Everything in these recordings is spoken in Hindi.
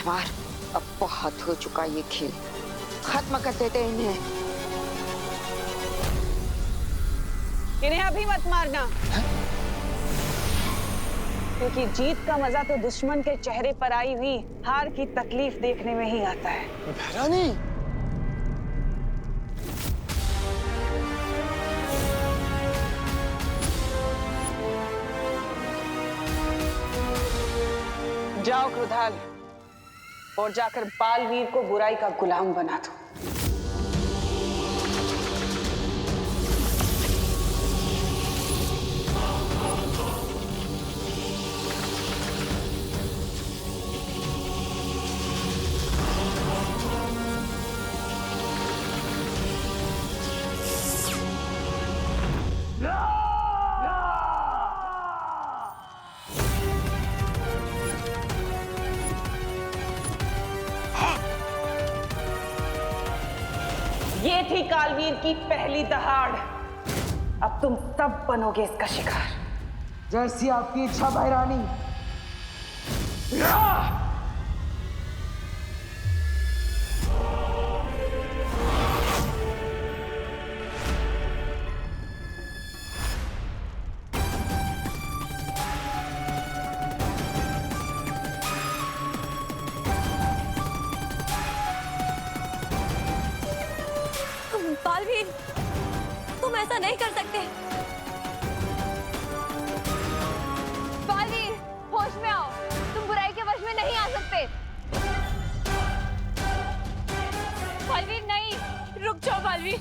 राजकुमार, अब बहुत हो चुका ये खेल, खत्म कर देते इन्हें। इन्हें अभी मत मारना, क्योंकि जीत का मजा तो दुश्मन के चेहरे पर आई हुई हार की तकलीफ देखने में ही आता है। भैरानी, जाओ क्रोधाल, और जाकर बालवीर को बुराई का गुलाम बना दो। ये थी कालवीर की पहली दहाड़। अब तुम सब बनोगे इसका शिकार। जैसी आपकी इच्छा भैरानी। बालवीर, तुम ऐसा नहीं कर सकते। बालवीर, होश में आओ, तुम बुराई के वश में नहीं आ सकते। बालवीर नहीं, रुक जाओ बालवीर।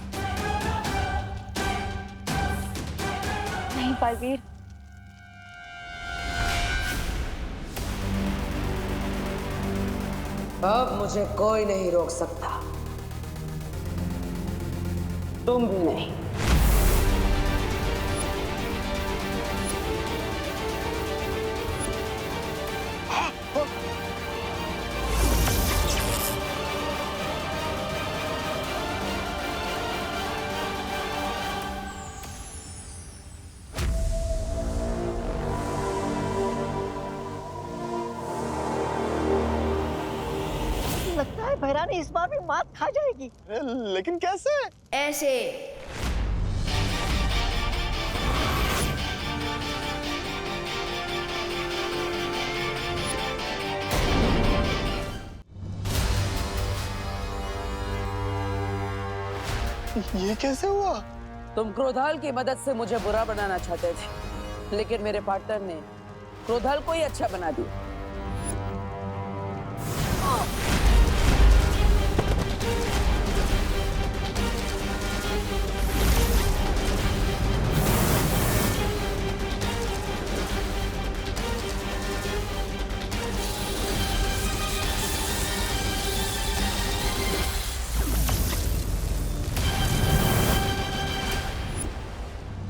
नहीं बालवीर, अब मुझे कोई नहीं रोक सकता, तुम भी नहीं। लगता है भैरानी इस बार भी मात खा जाएगी। लेकिन कैसे? ऐसे। ये कैसे हुआ? तुम क्रोधाल की मदद से मुझे बुरा बनाना चाहते थे, लेकिन मेरे पार्टनर ने क्रोधाल को ही अच्छा बना दिया।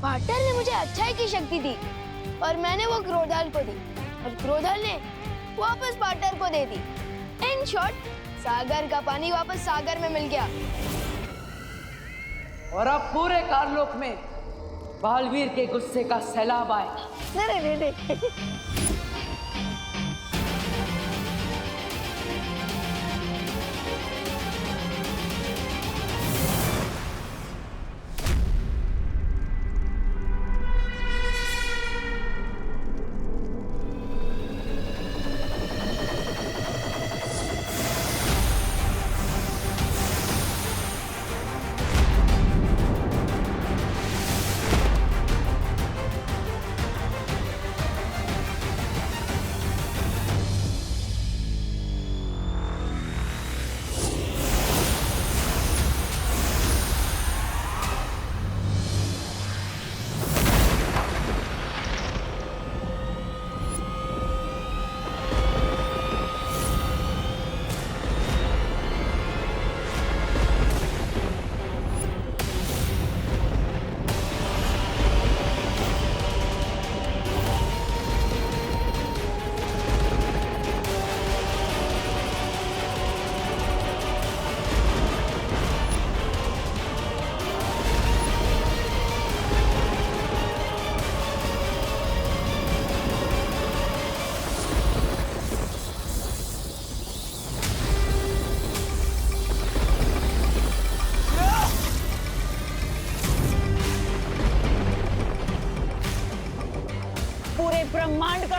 पार्टनर ने मुझे अच्छाई की शक्ति दी और मैंने वो क्रोधाल को दी और क्रोधाल ने वापस पार्टनर को दे दी। इन शॉर्ट, सागर का पानी वापस सागर में मिल गया। और अब पूरे काललोक में बालवीर के गुस्से का सैलाब आएगा। नहीं नहीं नहीं।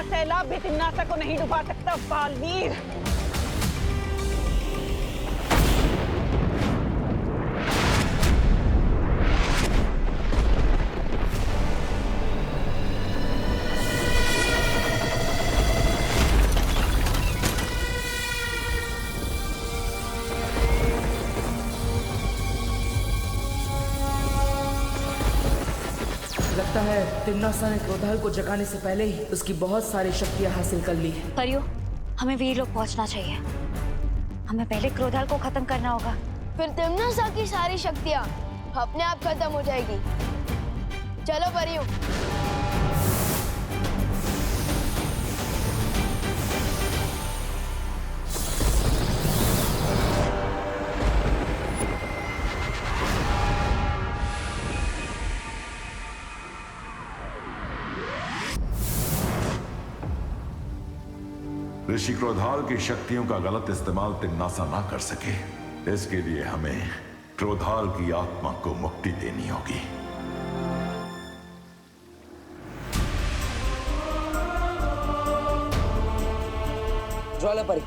सैलाब भी तिम्नासा को नहीं डुबा सकता बालवीर। लगता है तिम्नासा ने क्रोधाल को जगाने से पहले ही उसकी बहुत सारी शक्तियां हासिल कर ली है। परियो, हमें वीर लोग पहुंचना चाहिए। हमें पहले क्रोधाल को खत्म करना होगा। फिर तिम्नासा की सारी शक्तियाँ अपने आप खत्म हो जाएगी। चलो परियों। ऋषि क्रोधाल की शक्तियों का गलत इस्तेमाल तिम्नासा ना कर सके, इसके लिए हमें क्रोधाल की आत्मा को मुक्ति देनी होगी। ज्वालापरी,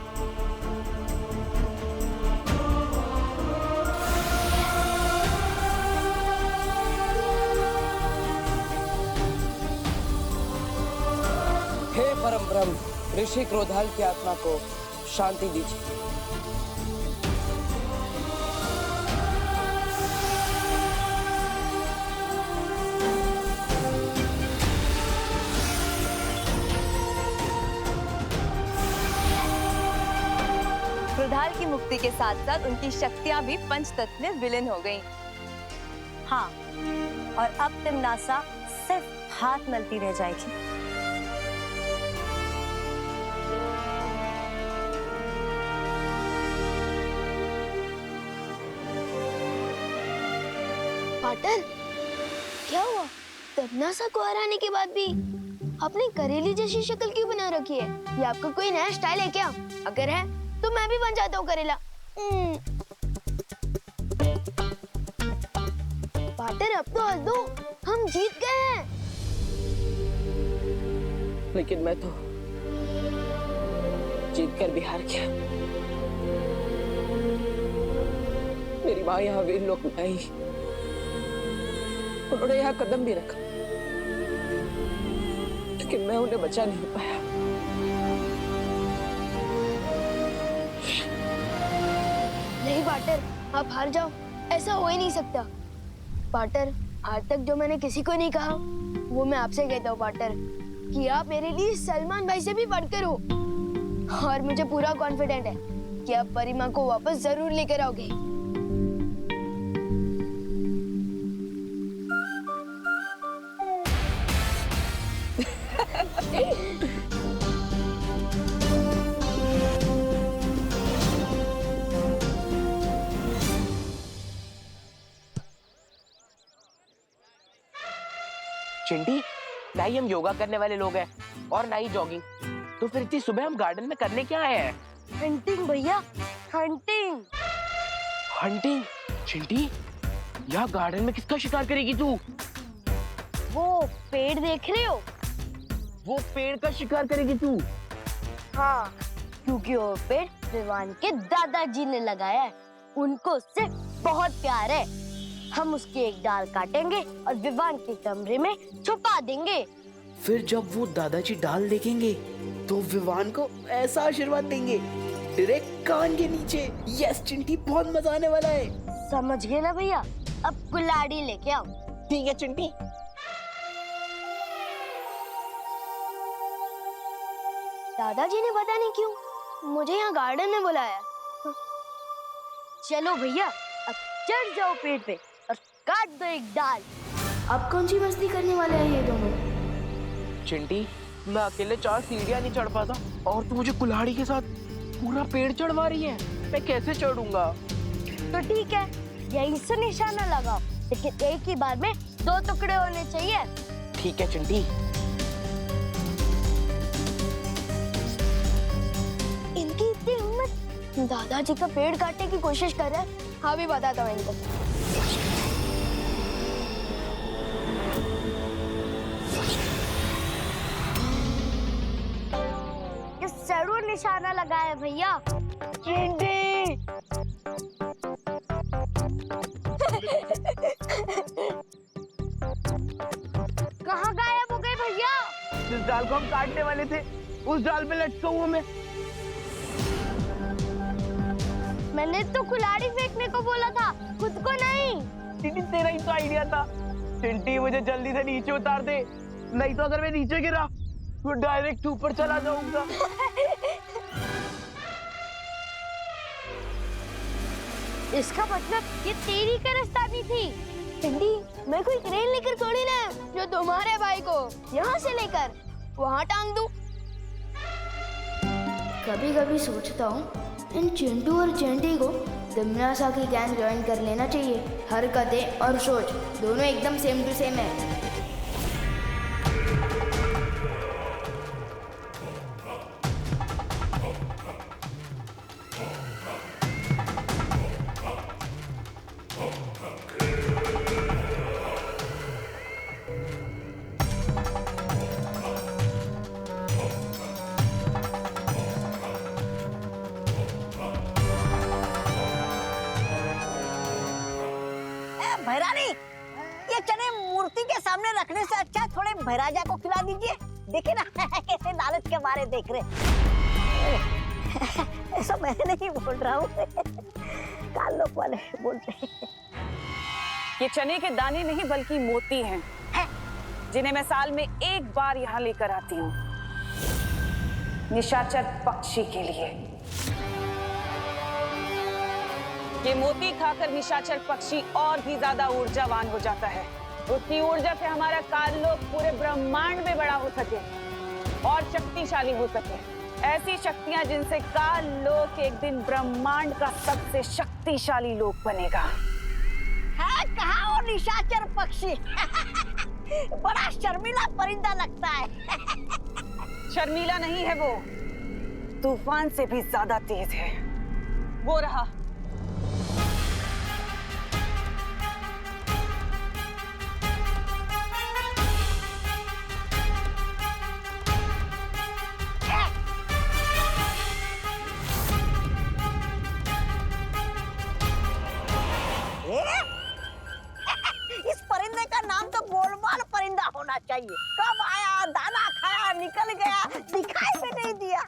हे परम ब्रह्म, ऋषि क्रोधाल की आत्मा को शांति दीजिए। क्रोधाल की मुक्ति के साथ साथ उनकी शक्तियां भी पंचतत्व में विलीन हो गईं। हाँ, और अब तिम्नासा सिर्फ हाथ मलती रह जाएगी। पाटर, क्या हुआ? तिम्नासा को हराने के बाद भी आपने करेली जैसी शक्ल क्यों बना रखी है? ये आपका कोई नया स्टाइल है क्या? अगर है तो मैं भी बन जाता हूँ करेला। पाटर, अब तो हंस दो, हम जीत गए हैं। लेकिन मैं तो जीत कर भी हार गया। मेरी माँ यहाँ वीर लोक में आई, उन्होंने यहाँ कदम भी रखा, लेकिन मैं उन्हें बचा नहीं पाया। नहीं पाटर, आप हार जाओ, ऐसा हो ही नहीं सकता। पाटर, आज तक जो मैंने किसी को नहीं कहा वो मैं आपसे कहता हूँ पाटर, कि आप मेरे लिए सलमान भाई से भी बढ़कर हो। और मुझे पूरा कॉन्फिडेंट है कि आप परिमा को वापस जरूर लेकर आओगे। चिंटी, ना ही हम योगा करने वाले लोग हैं और ना ही जॉगिंग, तो फिर इतनी सुबह हम गार्डन में करने क्या आए हैं? हंटिंग भैया, हंटिंग। हंटिंग? चिंटी, यहाँ गार्डन में किसका शिकार करेगी तू? वो पेड़ देख रहे हो? वो पेड़ का शिकार करेगी तू? हाँ, क्योंकि वो पेड़ विवान के दादाजी ने लगाया है। उनको उससे बहुत प्यार है। हम उसकी एक डाल काटेंगे और विवान के कमरे में छुपा देंगे। फिर जब वो दादाजी डाल देखेंगे तो विवान को ऐसा आशीर्वाद देंगे डायरेक्ट कान के नीचे। यस चिंटी, बहुत मजा आने वाला है। समझ गए ना भैया? अब कुल्हाड़ी लेके आओ। ठीक है चिंटी। दादाजी ने पता नहीं क्यों मुझे यहाँ गार्डन में बुलाया। चलो भैया, अब चढ़ जाओ पेड़ पे और काट दो एक डाल। अब कौन सी मस्ती करने वाले हैं ये दोनों? चिंटी, मैं अकेले 4 सीढ़ियाँ नहीं चढ़ पाता और तू मुझे कुल्हाड़ी के साथ पूरा पेड़ चढ़वा रही है। मैं कैसे चढ़ूंगा? तो ठीक है, यहीं से निशाना लगाओ, लेकिन एक ही बार में 2 टुकड़े होने चाहिए। ठीक है चिंटी। इनकी इतनी हिम्मत, दादाजी का पेड़ काटने की कोशिश कर रहे हैं। हाँ, भी बताता हूँ इनको। जरूर निशाना लगाए भैया। चिंटी कहाँ गायब हो गए भैया? जिस डाल को हम काटने वाले थे उस डाल पे लटका हूँ मैं। मैंने तो कुल्हाड़ी फेंकने को बोला था, खुद को नहीं। चिंटी तेरा ही तो आइडिया था। चिंटी मुझे जल्दी से नीचे उतार दे, नहीं तो अगर मैं नीचे गिरा तो डायरेक्ट ऊपर चला जाऊंगा। इसका मतलब ये तेरी कारस्तानी थी। चिंटी, मैं कोई क्रेन लेकर थोड़ी ना जो तुम्हारे भाई को यहाँ से लेकर वहाँ टांग दूं। कभी कभी सोचता हूँ इन चिंटू और चिंटी को तिमनासा की गैंग ज्वाइन कर लेना चाहिए। हरकतें और सोच दोनों एकदम सेम टू सेम है। भैरानी, ये चने मूर्ति के सामने रखने से अच्छा थोड़े भैराजा को खिला दीजिए। देखिए ना कैसे लालच के मारे देख रहे। ऐसा मैं नहीं बोल रहा हूँ, काल लोग वाले बोलते हैं। ये चने के दाने नहीं बल्कि मोती हैं, जिन्हें मैं साल में एक बार यहाँ लेकर आती हूँ निशाचर पक्षी के लिए। ये मोती खाकर निशाचर पक्षी और भी ज्यादा ऊर्जावान हो जाता है। उसकी ऊर्जा से हमारा काललोक पूरे ब्रह्मांड में बड़ा हो सके और शक्तिशाली हो सके। ऐसी शक्तियां जिनसे काललोक एक दिन ब्रह्मांड का सबसे शक्तिशाली लोक बनेगा। हाँ, कहा वो निशाचर पक्षी बड़ा शर्मीला परिंदा लगता है। शर्मीला नहीं है वो, तूफान से भी ज्यादा तेज है। वो रहा। इस परिंदे का नाम तो गोलमाल परिंदा होना चाहिए। कब आया, दाना खाया, निकल गया, दिखाई भी नहीं दिया।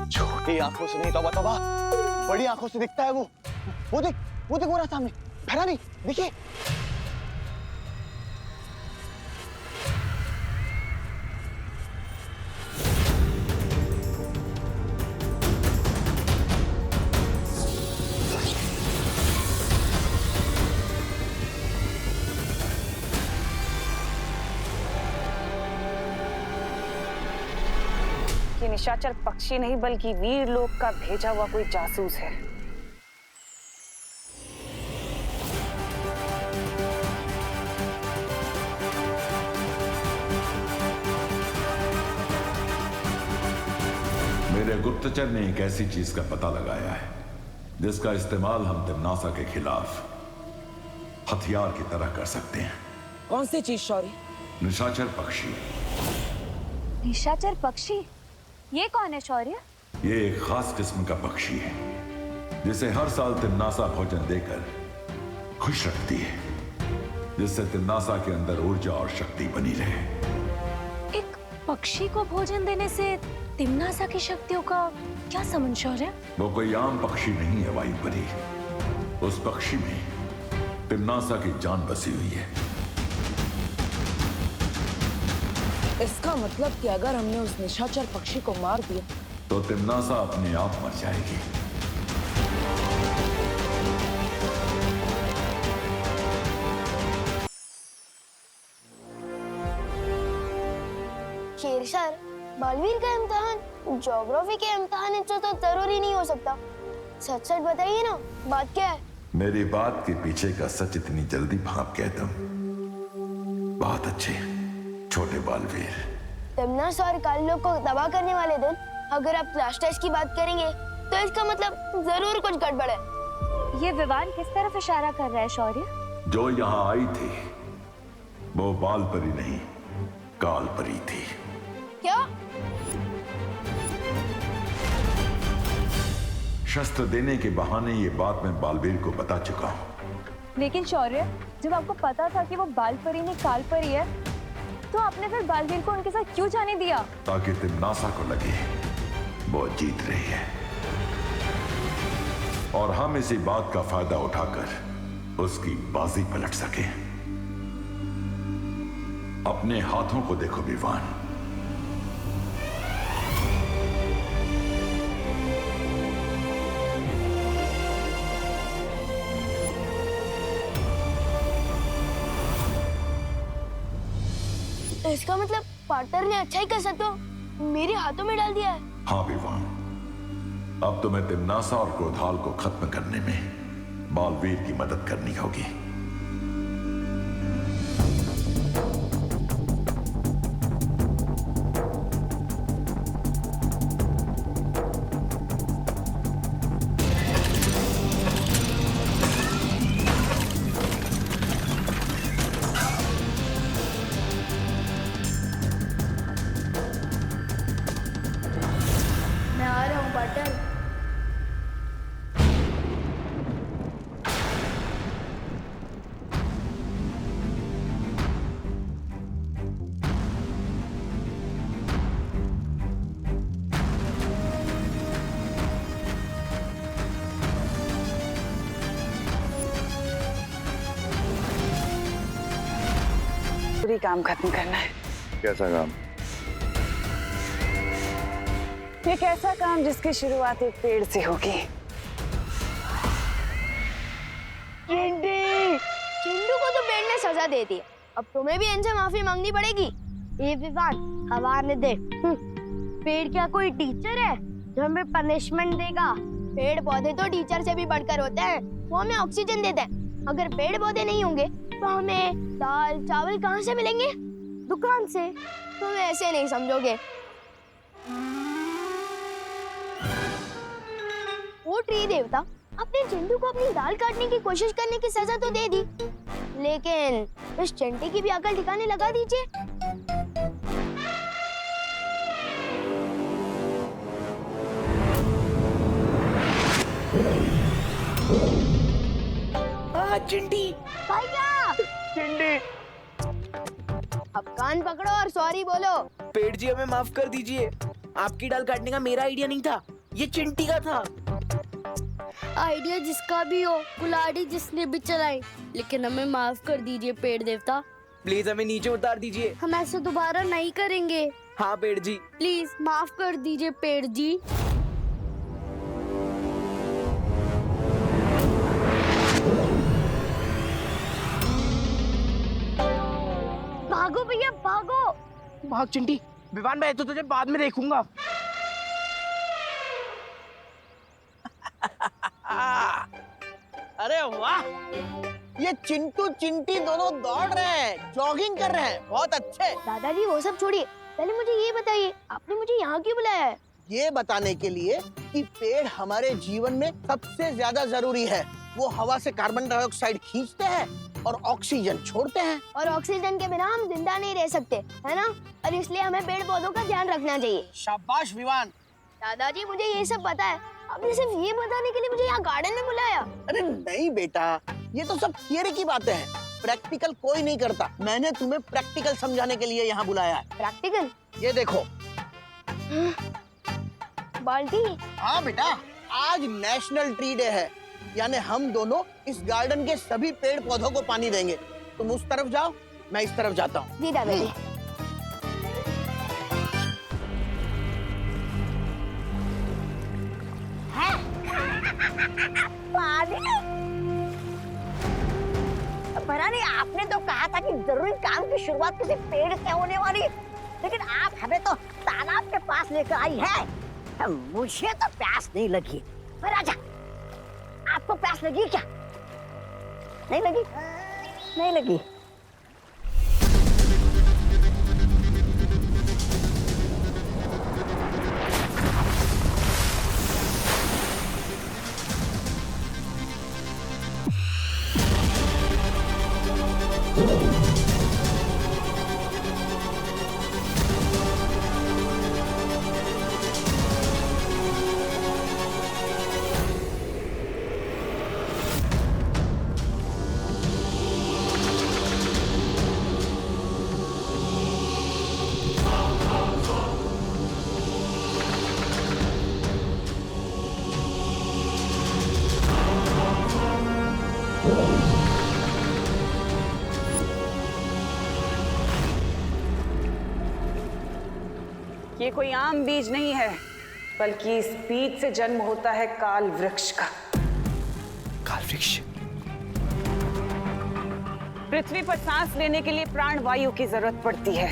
छोटी आंखों से नहीं तौबा तौबा, बड़ी आंखों से दिखता है वो। वो देख वो रहा सामने। भैरानी देखिए। ये निशाचर पक्षी नहीं बल्कि वीर लोक का भेजा हुआ कोई जासूस है। मेरे गुप्तचर ने एक ऐसी चीज का पता लगाया है जिसका इस्तेमाल हम तिमनासा के खिलाफ हथियार की तरह कर सकते हैं। कौन सी चीज शौर्य? निशाचर पक्षी। निशाचर पक्षी? ये कौन है शौर्य? ये एक खास किस्म का पक्षी है जिसे हर साल तिमनासा भोजन देकर खुश रखती है, जिससे तिमनासा के अंदर ऊर्जा और शक्ति बनी रहे। एक पक्षी को भोजन देने से तिमनासा की शक्तियों का क्या संबंध शौर्य? वो कोई आम पक्षी नहीं है वायुपरी। उस पक्षी में तिमनासा की जान बसी हुई है। इसका मतलब कि अगर हमने उस निशाचर पक्षी को मार दिया तो तिमनासा अपने आप मर जाएगी। शेर सर, बालवीर का इम्तिहान ज्योग्राफी के इम्तिहान से तो जरूरी नहीं हो सकता। सच सच बताइए ना, बात क्या है? मेरी बात के पीछे का सच इतनी जल्दी भाप गए तुम। बहुत अच्छे छोटे बालवीर। तिमनासा और काललोक को तबाह करने वाले दिन अगर आप फ्लैश टेस्ट की बात करेंगे तो इसका मतलब जरूर कुछ गड़बड़ है। ये विवान किस तरफ इशारा कर रहा है शौर्य? जो यहाँ आई थी वो बाल परी नहीं, काल परी थी। क्या? शस्त्र देने के बहाने ये बात मैं बालवीर को बता चुका हूं। लेकिन शौर्य, जब आपको पता था कि वो बाल परी नहीं काल परी है, तो आपने फिर बालवीर को उनके साथ क्यों जाने दिया? ताकि तिम्नासा को लगे वो जीत रही है और हम इसी बात का फायदा उठाकर उसकी बाजी पलट सके। अपने हाथों को देखो विवान। इसका मतलब पार्टनर ने अच्छाई का सत्व मेरे हाथों में डाल दिया है। हाँ विवान, अब तुम्हें तिम्नासा और क्रोधाल को खत्म करने में बालवीर की मदद करनी होगी। मैं आ रहा हूँ पार्टनर। पूरी काम खत्म करना है। कैसा काम? एक ऐसा काम जिसकी शुरुआत एक पेड़ से होगी। चिंटू को तो पेड़ ने सजा दे दी, अब तुम्हें भी इनसे माफी मांगनी पड़ेगी। ये विवान हवा ने दे। पेड़ क्या कोई टीचर है जो हमें पनिशमेंट देगा? पेड़ पौधे तो टीचर से भी बढ़कर होते हैं, वो हमें ऑक्सीजन देते हैं। अगर पेड़ पौधे नहीं होंगे तो हमें दाल चावल कहाँ से मिलेंगे? दुकान से। तुम ऐसे नहीं समझोगे। वो ट्री देवता अपने चिंटू को अपनी दाल काटने की कोशिश करने की सजा तो दे दी, लेकिन इस चिंटी की भी अकल ठिकाने लगा दीजिए। चिंटी भैया, चिंटी, अब कान पकड़ो और सॉरी बोलो। पेड़ जी हमें माफ कर दीजिए, आपकी डाल काटने का मेरा आइडिया नहीं था, ये चिंटी का था। आइडिया जिसका भी हो, कुल्हाड़ी जिसने भी चलाई, लेकिन हमें माफ कर दीजिए पेड़ देवता। प्लीज हमें नीचे उतार दीजिए। हम ऐसे दोबारा नहीं करेंगे। हाँ पेड़ जी। प्लीज माफ कर दीजिए पेड़ जी। भागो भैया भागो। भाग चिंटी। विवान, मैं तो तुझे बाद में देखूंगा। अरे वाह, ये चिंटू चिंटी दोनों दौड़ रहे हैं, जॉगिंग कर रहे हैं, बहुत अच्छे। दादाजी वो सब छोड़िए, पहले मुझे ये बताइए आपने मुझे यहाँ क्यों बुलाया है? ये बताने के लिए कि पेड़ हमारे जीवन में सबसे ज्यादा जरूरी है। वो हवा से कार्बन डाइऑक्साइड खींचते हैं और ऑक्सीजन छोड़ते हैं। और ऑक्सीजन के बिना हम जिंदा नहीं रह सकते, है ना? और इसलिए हमें पेड़ पौधों का ध्यान रखना चाहिए। शाबाश विवान। दादाजी मुझे ये सब पता है, आपने सिर्फ ये बताने के लिए मुझे यहाँ गार्डन में बुलाया? अरे नहीं बेटा, ये तो सब थियरी की बातें हैं, प्रैक्टिकल कोई नहीं करता। मैंने तुम्हें प्रैक्टिकल समझाने के लिए यहाँ बुलाया है। प्रैक्टिकल? ये देखो। बाल्टी? हाँ बेटा, आज नेशनल ट्री डे है, यानी हम दोनों इस गार्डन के सभी पेड़ पौधों को पानी देंगे। तुम उस तरफ जाओ, मैं इस तरफ जाता हूँ। जी दादाजी। भरानी, आपने तो कहा था कि जरूरी काम की शुरुआत किसी पेड़ से होने वाली, लेकिन आप हमें तो तालाब के पास लेकर आई है। मुझे तो प्यास नहीं लगी। राजा, आपको प्यास लगी क्या? नहीं लगी? नहीं लगी। ये कोई आम बीज नहीं है, बल्कि इस बीज से जन्म होता है काल वृक्ष का। काल वृक्ष? पृथ्वी पर सांस लेने के लिए प्राण वायु की जरूरत पड़ती है,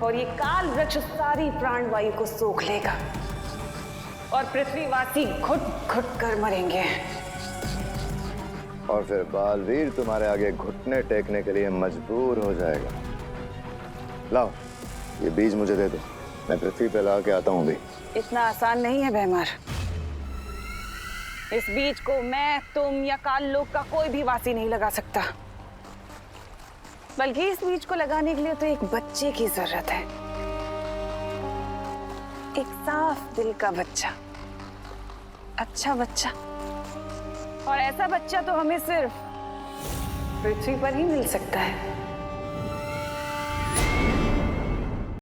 और ये काल वृक्ष सारी प्राण वायु को सोख लेगा और पृथ्वीवासी घुट घुट कर मरेंगे। और फिर बालवीर तुम्हारे आगे घुटने टेकने के लिए मजबूर हो जाएगा। लाओ, ये बीज मुझे दे दो, मैं पृथ्वी पे ला के आता हूँ भी। इतना आसान नहीं है भैमार। इस बीज को मैं, तुम या काल लोक का कोई भी वासी नहीं लगा सकता, बल्कि इस बीज को लगाने के लिए तो एक बच्चे की जरूरत है, एक साफ दिल का बच्चा, अच्छा बच्चा। और ऐसा बच्चा तो हमें सिर्फ पृथ्वी पर ही मिल सकता है।